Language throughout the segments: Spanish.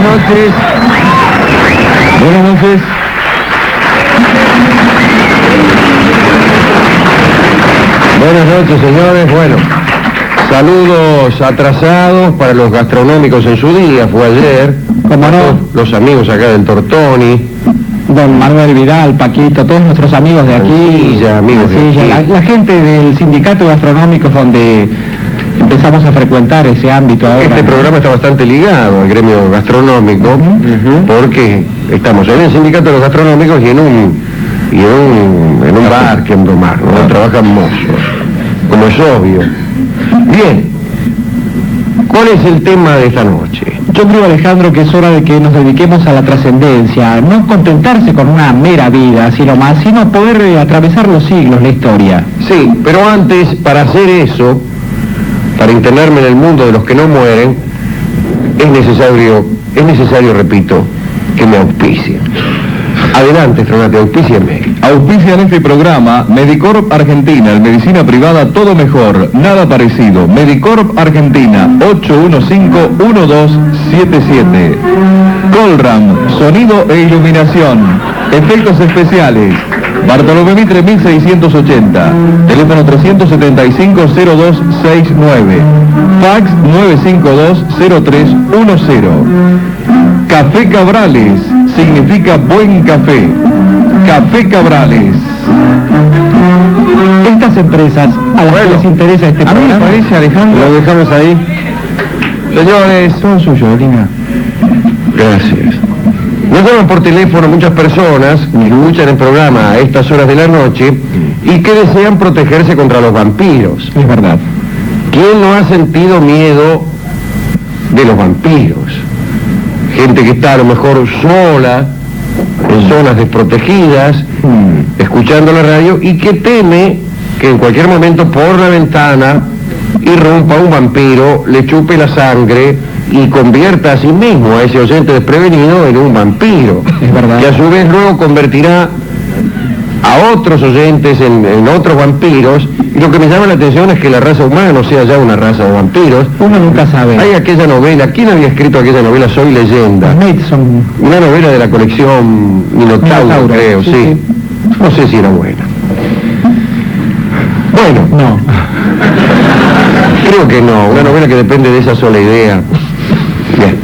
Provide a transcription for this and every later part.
Buenas noches. Buenas noches. Buenas noches, señores. Bueno, saludos atrasados para los gastronómicos en su día, fue ayer. Como no, los amigos acá del Tortoni. don Manuel Vidal, Paquito, todos nuestros amigos de aquí. Sí, ya, amigos de aquí. La gente del sindicato gastronómico donde empezamos a frecuentar ese ámbito ahora. Este programa está bastante ligado al gremio gastronómico, porque estamos en el sindicato de los gastronómicos y en un bar que en Domar, ¿no? Trabajan mozos, como es obvio. Bien, ¿cuál es el tema de esta noche? Yo creo, Alejandro, que es hora de que nos dediquemos a la trascendencia, no contentarse con una mera vida, sino poder atravesar los siglos, la historia. Sí, pero antes, para hacer eso, para internarme en el mundo de los que no mueren, es necesario, repito, que me auspicien. Adelante, Fernate, auspícienme. Auspician este programa Medicorp Argentina, en medicina privada todo mejor, nada parecido. Medicorp Argentina, 815-1277. Colram, sonido e iluminación, efectos especiales. Bartolomé Mitre 1680, teléfono 375-0269, fax 952-0310. Café Cabrales, significa buen café. Café Cabrales. Estas empresas a las que les interesa este programa. ¿Me parece, Alejandro? Lo dejamos ahí. Señores, Son suyos, Lina. gracias. Nos llaman por teléfono muchas personas que escuchan el programa a estas horas de la noche y que desean protegerse contra los vampiros. Es verdad. ¿Quién no ha sentido miedo de los vampiros? Gente que está a lo mejor sola, en zonas desprotegidas, escuchando la radio y que teme que en cualquier momento por la ventana irrumpa un vampiro, le chupe la sangre y convierta a sí mismo, a ese oyente desprevenido, en un vampiro. Es verdad. Que a su vez luego convertirá a otros oyentes en otros vampiros. Y lo que me llama la atención es que la raza humana no sea ya una raza de vampiros. Uno nunca sabe. Hay aquella novela, ¿quién había escrito aquella novela? Soy Leyenda. Mason. Una novela de la colección Minotauro, creo, sí. No sé si era buena. Bueno, No. creo que no, una novela que depende de esa sola idea. Bien.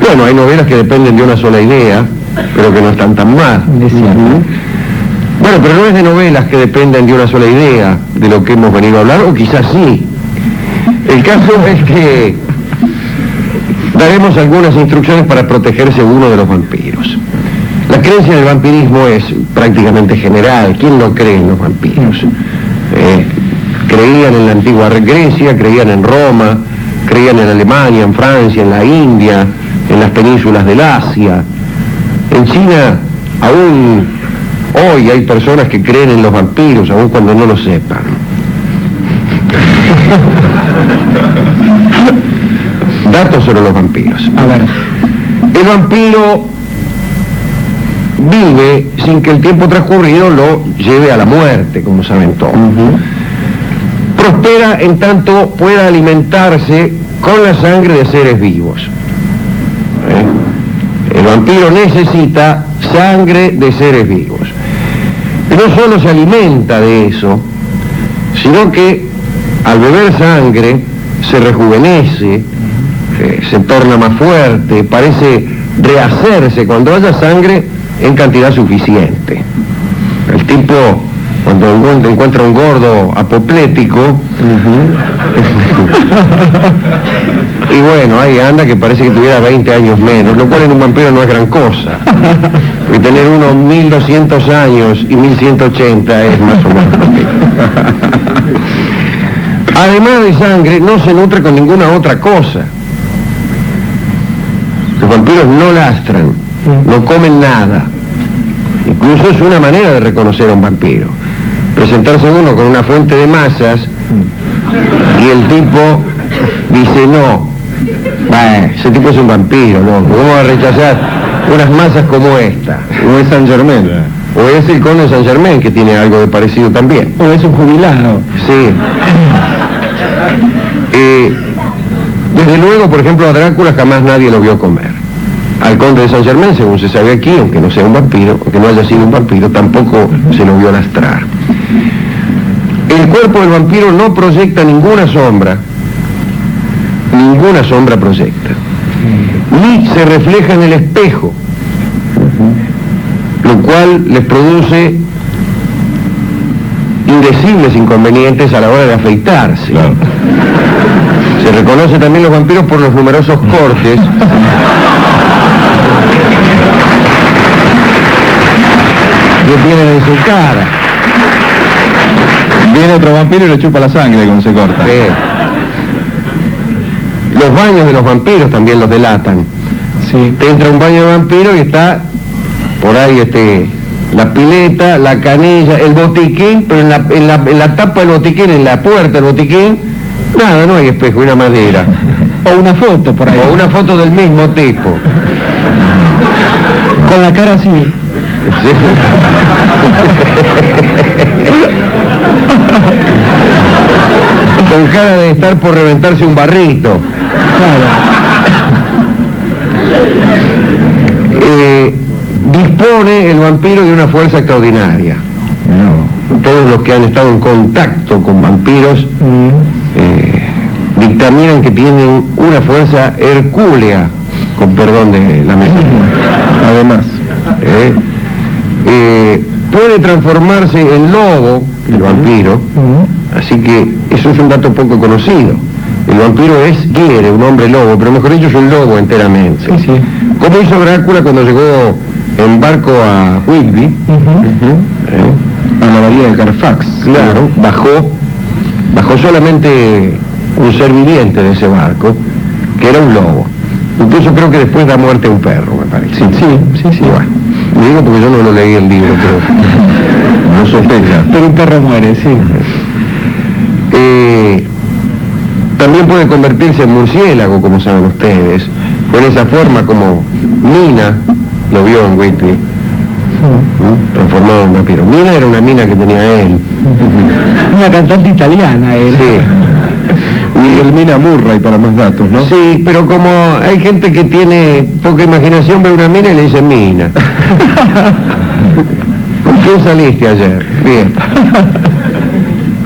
Bueno, hay novelas que dependen de una sola idea, pero que no están tan mal. Es cierto. Bueno, pero no es de novelas que dependen de una sola idea, de lo que hemos venido a hablar, o quizás sí. El caso es que daremos algunas instrucciones para protegerse uno de los vampiros. La creencia en el vampirismo es prácticamente general. ¿Quién no cree en los vampiros? Creían en la antigua Grecia, creían en Roma, creían en Alemania, en Francia, en la India, en las penínsulas del Asia. En China, aún hoy hay personas que creen en los vampiros, aun cuando no lo sepan. Datos sobre los vampiros. A ver. El vampiro vive sin que el tiempo transcurrido lo lleve a la muerte, como saben todos. Prospera en tanto pueda alimentarse con la sangre de seres vivos. El vampiro necesita sangre de seres vivos. Y no solo se alimenta de eso, sino que al beber sangre se rejuvenece, se torna más fuerte, parece rehacerse cuando haya sangre en cantidad suficiente. El tipo, cuando encuentra un gordo apoplético, y bueno, ahí anda que parece que tuviera 20 años menos, lo cual en un vampiro no es gran cosa. Y tener unos 1200 años y 1180 es más o menos lo que... Además de sangre, no se nutre con ninguna otra cosa. Los vampiros no lastran, no comen nada. Incluso es una manera de reconocer a un vampiro. Presentarse uno con una fuente de masas y el tipo dice no, ese tipo es un vampiro, ¿no? ¿Cómo va a rechazar unas masas como esta? O es Saint Germain, o es el conde de Saint Germain, que tiene algo de parecido también. O es un jubilado. Sí. Desde luego, por ejemplo, a Drácula jamás nadie lo vio comer. Al conde de Saint Germain, según se sabe aquí, aunque no sea un vampiro, aunque no haya sido un vampiro, tampoco se lo vio lastrar. El cuerpo del vampiro no proyecta ninguna sombra proyecta, ni se refleja en el espejo, lo cual les produce indecibles inconvenientes a la hora de afeitarse. Claro. Se reconoce también los vampiros por los numerosos cortes que tienen en su cara. Viene otro vampiro y le chupa la sangre cuando se corta. Los baños de los vampiros también los delatan. Sí. Te entra un baño de vampiro y está por ahí la pileta, la canilla, el botiquín, pero en la tapa del botiquín, en la puerta del botiquín, nada, no hay espejo, una madera. O una foto por ahí. O una foto del mismo tipo. Con la cara así. Con cara de estar por reventarse un barrito. Claro. Dispone el vampiro de una fuerza extraordinaria. Todos los que han estado en contacto con vampiros dictaminan que tienen una fuerza hercúlea, con perdón de la metáfora. Además, puede transformarse en lobo, el vampiro, así que eso es un dato poco conocido. El vampiro quiere un hombre lobo, pero mejor dicho es un lobo enteramente. Sí, sí. Como hizo Drácula cuando llegó en barco a Whitby, a la bahía de Carfax. Claro, bajó solamente un ser viviente de ese barco, que era un lobo. Incluso creo que después da muerte a un perro, me parece. Sí. Bueno, digo porque yo no lo leí el libro, pero no sospecha. Pero un perro muere, sí. También puede convertirse en murciélago, como saben ustedes, con esa forma como Mina lo vio en Whitby, transformado en vampiro. Mina era una mina que tenía él. Una cantante italiana era. Sí. Y el Mina Murray para más datos, ¿no? Sí, pero como hay gente que tiene poca imaginación, ve una mina y le dice Mina. ¿Con quién saliste ayer? Bien.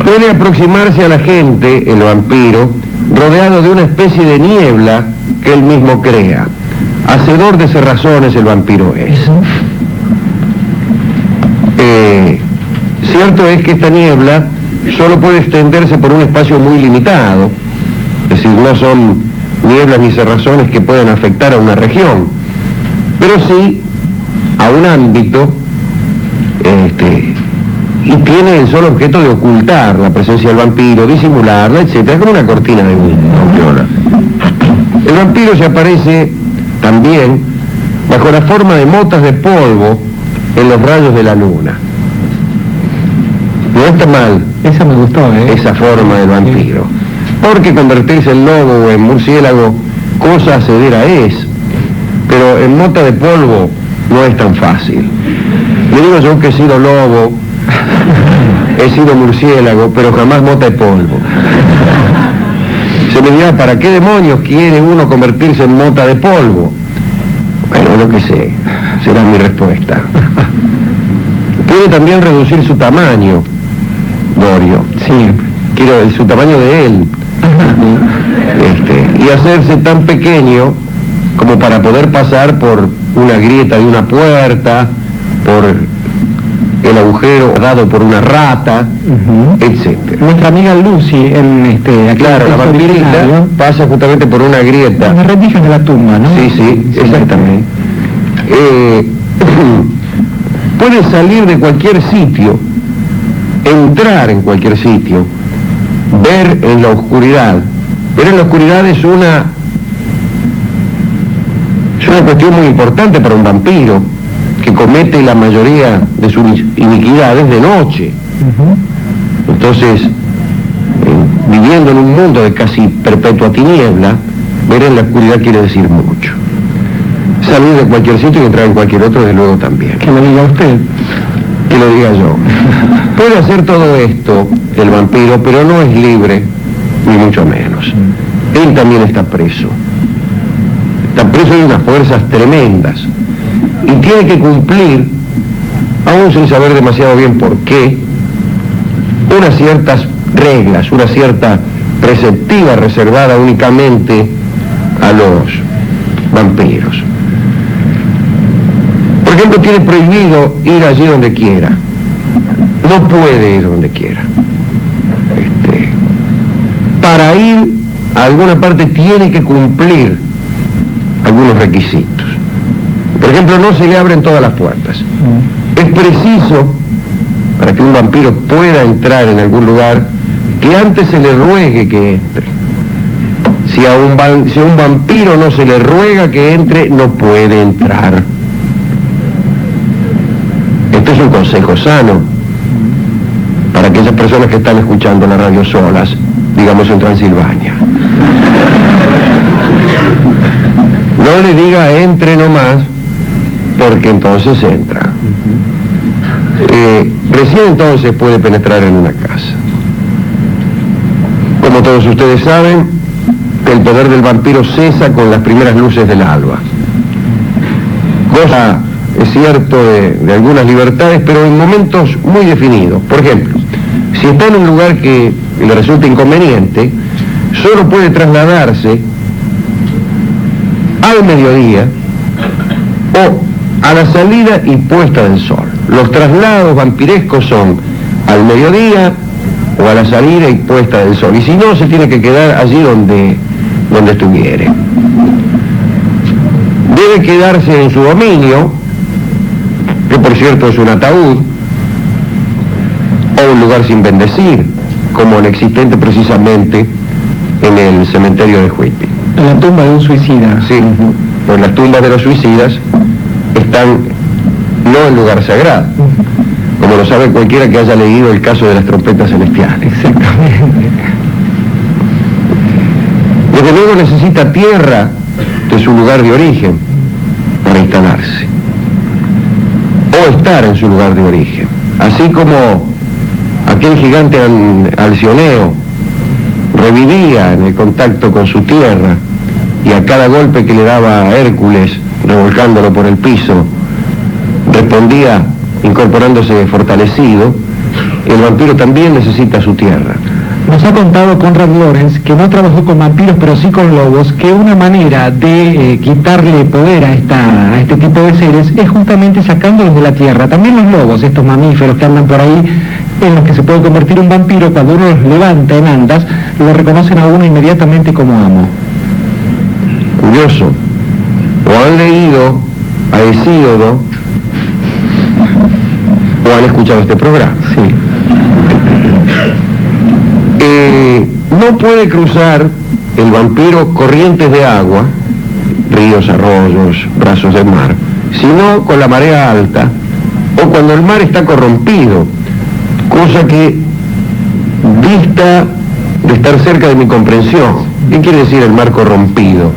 Puede aproximarse a la gente, el vampiro, rodeado de una especie de niebla que él mismo crea. Hacedor de cerrazones el vampiro es. Cierto es que esta niebla solo puede extenderse por un espacio muy limitado, es decir, no son nieblas ni cerrazones que pueden afectar a una región, pero sí a un ámbito, y tiene el solo objeto de ocultar la presencia del vampiro, disimularla, etc. Es como una cortina de humo. El vampiro se aparece también bajo la forma de motas de polvo en los rayos de la luna. No está mal Esa me gustó, esa forma del vampiro, porque convertirse en lobo o en murciélago cosa acedera es, pero en mota de polvo no es tan fácil. Le digo yo que he sido lobo, he sido murciélago, pero jamás mota de polvo. Se me dirá, ¿para qué demonios quiere uno convertirse en mota de polvo? Bueno, lo que sé, será mi respuesta. Puede también reducir su tamaño, Dorio. Sí, quiero decir, su tamaño de él. Y hacerse tan pequeño como para poder pasar por una grieta de una puerta, por el agujero dado por una rata, etc. Nuestra amiga Lucy, Claro, la vampirita pasa justamente por una grieta. Las rendijas de la tumba, ¿no? Sí, exactamente. Puede salir de cualquier sitio, entrar en cualquier sitio, ver en la oscuridad. Ver en la oscuridad es una cuestión muy importante para un vampiro, que comete la mayoría de sus iniquidades de noche. Entonces, viviendo en un mundo de casi perpetua tiniebla, ver en la oscuridad quiere decir mucho. Salir de cualquier sitio y entrar en cualquier otro, desde luego también. Que lo diga usted. Que lo diga yo. Puede hacer todo esto el vampiro, pero no es libre, ni mucho menos. él también está preso. Está preso de unas fuerzas tremendas y tiene que cumplir, aún sin saber demasiado bien por qué, unas ciertas reglas, una cierta preceptiva reservada únicamente a los vampiros. Por ejemplo, tiene prohibido ir allí donde quiera. No puede ir donde quiera. Para ir a alguna parte tiene que cumplir algunos requisitos. Por ejemplo, no se le abren todas las puertas. Es preciso, para que un vampiro pueda entrar en algún lugar, que antes se le ruegue que entre. Si a un vampiro no se le ruega que entre, no puede entrar. Este es un consejo sano para aquellas personas que están escuchando la radio solas, digamos en Transilvania. No le diga entre nomás, porque entonces entra. Recién entonces puede penetrar en una casa. Como todos ustedes saben, el poder del vampiro cesa con las primeras luces del alba. Goza, es cierto, de algunas libertades, pero en momentos muy definidos. Por ejemplo, si está en un lugar que le resulta inconveniente, solo puede trasladarse al mediodía o a la salida y puesta del sol. Los traslados vampirescos son al mediodía o a la salida y puesta del sol. Y si no, se tiene que quedar allí donde estuviere. Debe quedarse en su dominio, que por cierto es un ataúd, o un lugar sin bendecir, como el existente precisamente en el cementerio de Whitby. En la tumba de un suicida. Sí, pues las tumbas de los suicidas están no en lugar sagrado, como lo sabe cualquiera que haya leído el caso de las trompetas celestiales. Exactamente. Desde luego necesita tierra de su lugar de origen para instalarse, o estar en su lugar de origen, así como aquel gigante Alcioneo revivía en el contacto con su tierra y a cada golpe que le daba Hércules revolcándolo por el piso respondía incorporándose fortalecido. El vampiro también necesita su tierra. Nos ha contado Conrad Lorenz, que no trabajó con vampiros pero sí con lobos, que una manera de quitarle poder a este tipo de seres es justamente sacándolos de la tierra. También los lobos, estos mamíferos que andan por ahí, en los que se puede convertir un vampiro, cuando uno los levanta en andas, lo reconocen a uno inmediatamente como amo. Curioso. O han leído a Hesíodo o han escuchado este programa. Sí. No puede cruzar el vampiro corrientes de agua, ríos, arroyos, brazos del mar, sino con la marea alta o cuando el mar está corrompido, cosa que dista de estar cerca de mi comprensión. ¿Qué quiere decir el mar corrompido?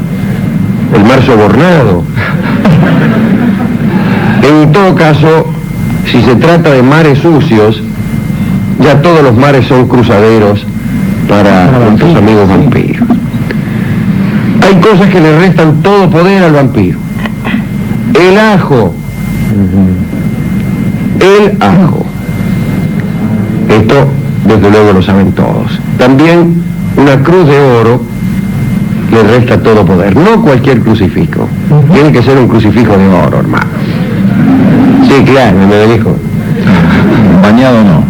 El mar sobornado. En todo caso, si se trata de mares sucios, ya todos los mares son cruzaderos para nuestros amigos vampiros. Hay cosas que le restan todo poder al vampiro. El ajo. El ajo. Esto, desde luego, lo saben todos. También una cruz de oro le resta todo poder. No cualquier crucifijo. Tiene que ser un crucifijo de oro, hermano. Sí, claro, me dijo. Bañado no.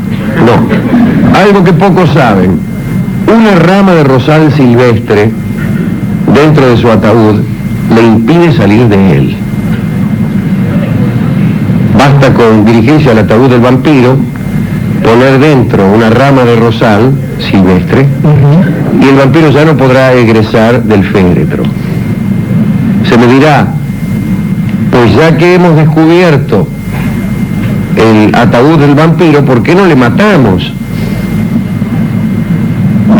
No. Algo que pocos saben. Una rama de rosal silvestre dentro de su ataúd le impide salir de él. Basta con dirigencia al ataúd del vampiro, poner dentro una rama de rosal silvestre y el vampiro ya no podrá egresar del féretro. Se me dirá, pues ya que hemos descubierto el ataúd del vampiro, ¿por qué no le matamos?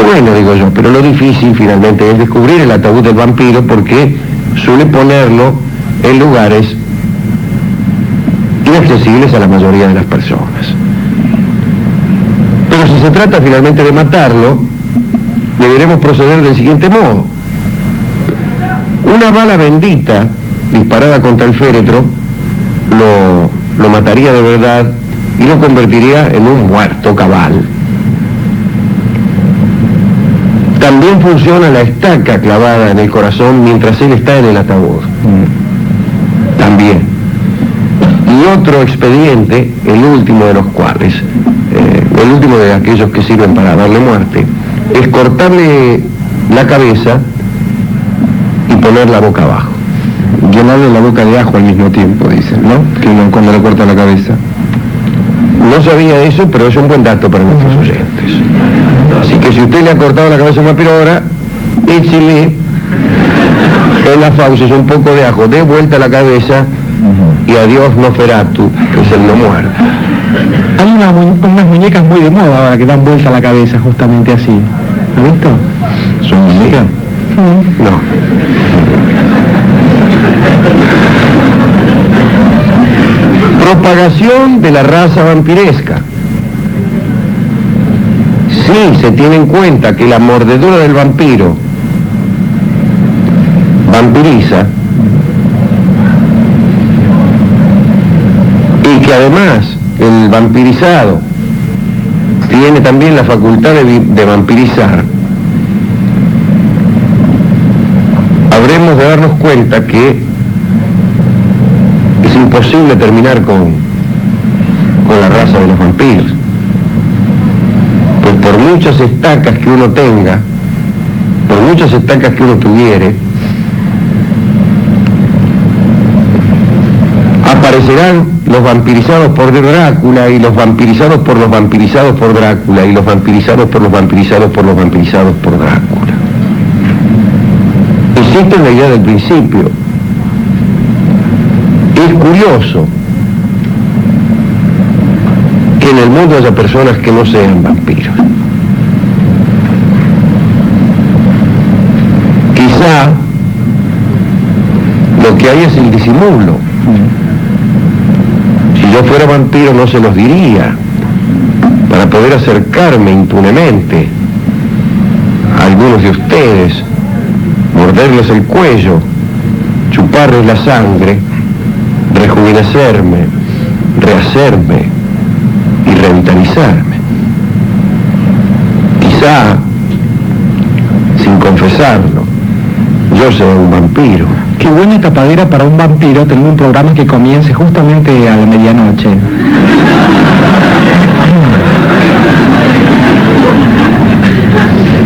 Bueno, digo yo, pero lo difícil finalmente es descubrir el ataúd del vampiro porque suele ponerlo en lugares inaccesibles a la mayoría de las personas. Pero si se trata finalmente de matarlo, deberemos proceder del siguiente modo. Una bala bendita disparada contra el féretro lo mataría de verdad y lo convertiría en un muerto cabal. También funciona la estaca clavada en el corazón mientras él está en el ataúd. También. Y otro expediente, el último de los cuales, el último de aquellos que sirven para darle muerte, es cortarle la cabeza y poner la boca abajo. Llenarle la boca de ajo al mismo tiempo, dicen, ¿no? Que uno cuando le corta la cabeza. No sabía eso, pero es un buen dato para nuestros oyentes. Así que si usted le ha cortado la cabeza a un vampiro ahora, échele en las fauces un poco de ajo, dé vuelta la cabeza y adiós Nosferatu, que es el no muerto. Hay unas muñecas muy de moda ahora que dan vuelta a la cabeza justamente así. ¿Has visto? ¿Son muñecas? No. Propagación de la raza vampiresca. Sí, se tiene en cuenta que la mordedura del vampiro vampiriza y que además el vampirizado tiene también la facultad de vampirizar. Habremos de darnos cuenta que es imposible terminar con la raza de los vampiros. Pues por muchas estacas que uno tenga, por muchas estacas que uno tuviere, aparecerán los vampirizados por Drácula y los vampirizados por los vampirizados por Drácula y los vampirizados por los vampirizados por los vampirizados por Drácula. Existe la idea del principio. Es curioso que en el mundo haya personas que no sean vampiros. Quizá lo que hay es el disimulo. Si yo fuera vampiro no se los diría, para poder acercarme impunemente a algunos de ustedes, morderles el cuello, chuparles la sangre, rejuvenecerme, rehacerme y revitalizarme. Quizá, sin confesarlo, yo sea un vampiro. Qué buena tapadera para un vampiro tener un programa que comience justamente a la medianoche.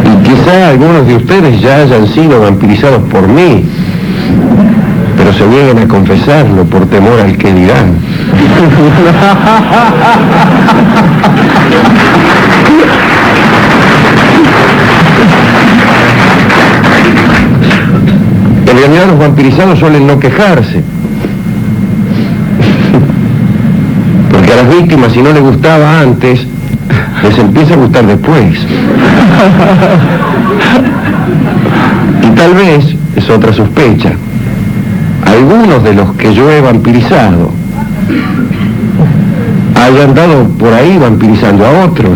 Y quizá algunos de ustedes ya hayan sido vampirizados por mí, pero se nieguen a confesarlo por temor al que dirán. En realidad los vampirizados suelen no quejarse, porque a las víctimas, si no les gustaba antes, les empieza a gustar después. Y tal vez, es otra sospecha, algunos de los que yo he vampirizado hayan andado por ahí vampirizando a otros,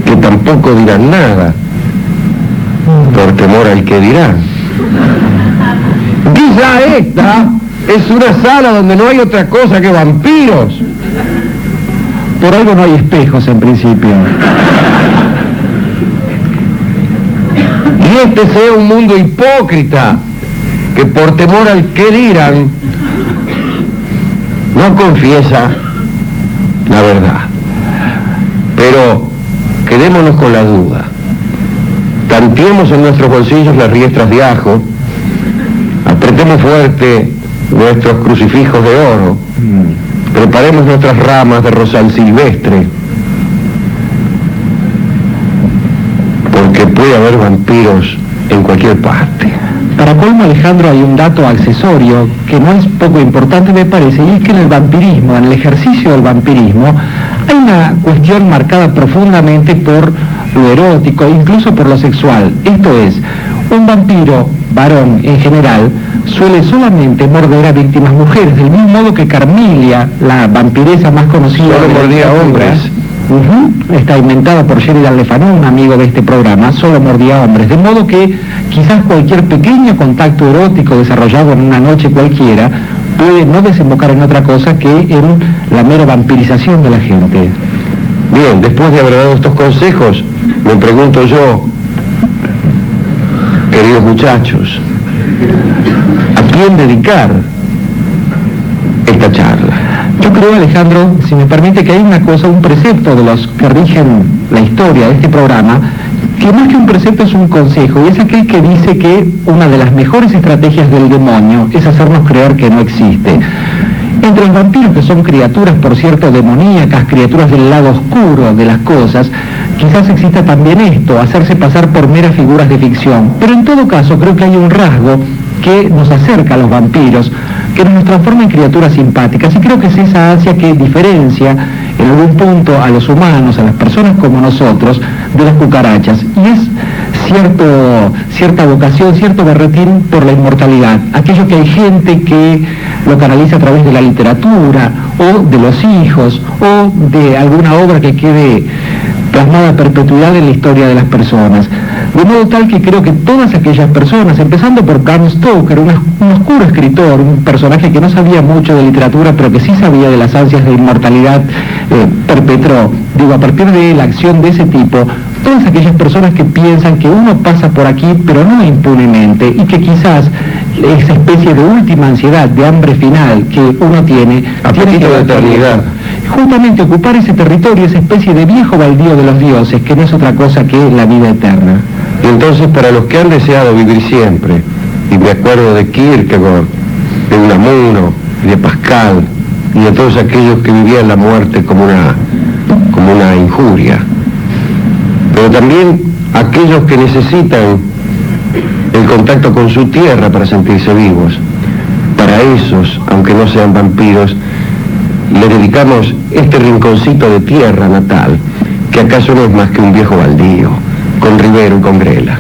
que tampoco dirán nada, por temor al que dirán. Quizá esta es una sala donde no hay otra cosa que vampiros. Por algo no hay espejos en principio. Y este sea un mundo hipócrita, que por temor al que dirán, no confiesa la verdad. Pero quedémonos con la duda. Tanteemos en nuestros bolsillos las riestras de ajo, apretemos fuerte nuestros crucifijos de oro, preparemos nuestras ramas de rosal silvestre, porque puede haber vampiros en cualquier parte. Para colmo, Alejandro, hay un dato accesorio que no es poco importante, me parece, y es que en el vampirismo, en el ejercicio del vampirismo, hay una cuestión marcada profundamente por lo erótico, incluso por lo sexual. Esto es, un vampiro, varón en general, suele solamente morder a víctimas mujeres, del mismo modo que Carmilia, la vampiresa más conocida... Solo mordía a hombres. está inventada por Sheridan Le Fanu, un amigo de este programa, solo mordía hombres, de modo que quizás cualquier pequeño contacto erótico desarrollado en una noche cualquiera puede no desembocar en otra cosa que en la mera vampirización de la gente. Bien, después de haber dado estos consejos, me pregunto yo, queridos muchachos, ¿a quién dedicar esta charla? Yo creo, Alejandro, si me permite, que hay una cosa, un precepto de los que rigen la historia de este programa, que más que un precepto es un consejo, y es aquel que dice que una de las mejores estrategias del demonio es hacernos creer que no existe. Entre los vampiros, que son criaturas, por cierto, demoníacas, criaturas del lado oscuro de las cosas, quizás exista también esto, hacerse pasar por meras figuras de ficción. Pero en todo caso, creo que hay un rasgo que nos acerca a los vampiros, que nos transforma en criaturas simpáticas, y creo que es esa ansia que diferencia en algún punto a los humanos, a las personas como nosotros, de las cucarachas, y es cierta vocación, cierto berretín por la inmortalidad, aquello que hay gente que lo canaliza a través de la literatura, o de los hijos, o de alguna obra que quede plasmada a perpetuidad en la historia de las personas. De modo tal que creo que todas aquellas personas, empezando por Bram Stoker, un oscuro escritor, un personaje que no sabía mucho de literatura, pero que sí sabía de las ansias de inmortalidad, perpetró, a partir de la acción de ese tipo, todas aquellas personas que piensan que uno pasa por aquí, pero no impunemente, y que quizás esa especie de última ansiedad, de hambre final que uno tiene Apetito de eternidad. Justamente ocupar ese territorio, esa especie de viejo baldío de los dioses, que no es otra cosa que la vida eterna. Y entonces, para los que han deseado vivir siempre, y me acuerdo de Kierkegaard, de Unamuno, y de Pascal, y de todos aquellos que vivían la muerte como una injuria, pero también aquellos que necesitan el contacto con su tierra para sentirse vivos. Para esos, aunque no sean vampiros, le dedicamos este rinconcito de tierra natal, que acaso no es más que un viejo baldío, con ribero y con grela.